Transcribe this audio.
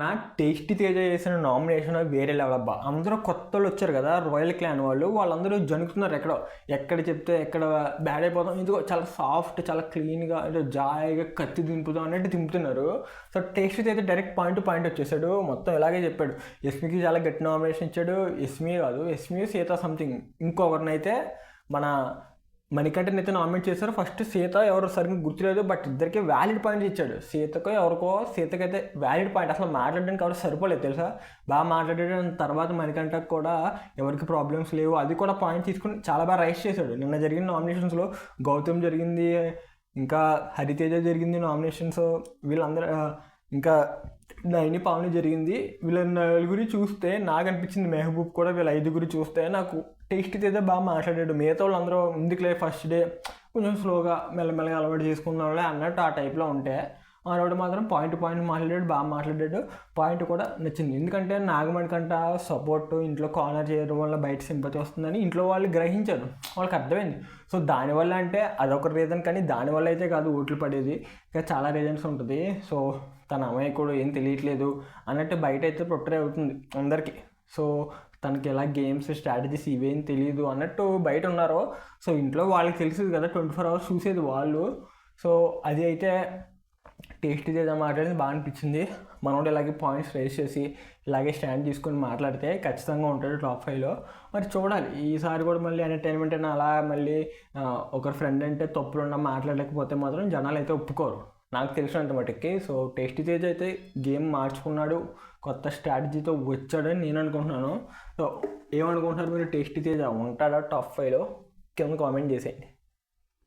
నా టేస్టీ తేజ చేసిన నామినేషన్ వేరే లెవెల్ అబ్బా. అందరూ కొత్త వాళ్ళు వచ్చారు కదా, రాయల్ క్లాన్ వాళ్ళందరూ జనుకుతున్నారు. ఎక్కడ చెప్తే ఎక్కడ బ్యాడ్ అయిపోతాం, ఎందుకో చాలా సాఫ్ట్, చాలా క్లీన్గా, అంటే జాయిగా కత్తి దింపుతాం అన్నట్టు దింపుతున్నారు. So tasty Teja direct point to point వచ్చేసాడు, మొత్తం ఇలాగే చెప్పాడు. ఎస్మికి చాలా గట్టి నామినేషన్ ఇచ్చాడు. ఎస్మి సీత సంథింగ్ ఇంకొకరినైతే మన మణికంఠన్ అయితే నామినేట్ చేశారు. ఫస్ట్ సీత ఎవరు సరిగ్గా గుర్తులేదు, బట్ ఇద్దరికి వ్యాలిడ్ పాయింట్స్ ఇచ్చాడు. సీతకైతే వ్యాలిడ్ పాయింట్, అసలు మాట్లాడడానికి ఎవరు సరిపోలేదు తెలుసా, బాగా మాట్లాడడం. తర్వాత మణికంఠకు కూడా ఎవరికి ప్రాబ్లమ్స్ లేవు, అది కూడా పాయింట్ తీసుకుని చాలా బాగా రైస్ చేశాడు. నిన్న జరిగిన నామినేషన్స్లో గౌతమ్ జరిగింది, ఇంకా హరితేజ జరిగింది నామినేషన్స్, వీళ్ళందరూ ఇంకా నైని పావని జరిగింది. వీళ్ళ నలుగురి చూస్తే నాకు అనిపించింది, మెహబూబ్ కూడా వీళ్ళ ఐదుగురి చూస్తే నాకు టేస్టీ అయితే బాగా మాట్లాడాడు. మిగతా వాళ్ళు అందరూ ముందుకులే ఫస్ట్ డే కొంచెం స్లోగా మెల్లమెల్లగా అలవాటు చేసుకున్న అన్నట్టు ఆ టైప్లో ఉంటే, మనోడు మాత్రం పాయింట్ మాట్లాడాడు, బాగా మాట్లాడాడు. పాయింట్ కూడా నచ్చింది, ఎందుకంటే నాగమణికంట సపోర్ట్ ఇంట్లో కార్నర్ చేయడం వల్ల బయట సింపతి వస్తుందని ఇంట్లో వాళ్ళు గ్రహించారు, వాళ్ళకి అర్థమైంది. సో దానివల్ల అంటే అదొక రీజన్, కానీ దానివల్ల అయితే కాదు ఓట్లు పడేది, ఇంకా చాలా రీజన్స్ ఉంటుంది. సో తన అమాయకుడు ఏం తెలియట్లేదు అన్నట్టు బయట అయితే ప్రొట్రే అవుతుంది అందరికీ. సో తనకి ఎలా గేమ్స్ స్ట్రాటజీస్ ఇవేం తెలియదు అన్నట్టు బయట ఉన్నారు. సో ఇంట్లో వాళ్ళకి తెలిసింది కదా, 24 hours చూసేది వాళ్ళు. సో అది అయితే టేస్టీ చేద్దా మాట్లాడింది బాగా అనిపించింది. మనోడు ఇలాగే పాయింట్స్ రేస్ చేసి ఇలాగే స్టాండ్ తీసుకొని మాట్లాడితే ఖచ్చితంగా ఉంటాడు టాప్ 5లో. మరి చూడాలి ఈసారి కూడా మళ్ళీ ఎంటర్టైన్మెంట్ అయినా అలా మళ్ళీ ఒకరి ఫ్రెండ్ అంటే తప్పులున్నా మాట్లాడలేకపోతే మాత్రం జనాలు అయితే ఒప్పుకోరు నాకు తెలిసినంత మటుకి. సో టేస్టీ తేజ్ అయితే గేమ్ మార్చుకున్నాడు, కొత్త స్ట్రాటజీతో వచ్చాడని నేను అనుకుంటున్నాను. సో ఏమనుకుంటున్నారు మీరు, టేస్టీ తేజ్ ఉంటాడా టాప్ 5లో? కింద కామెంట్ చేసేయండి.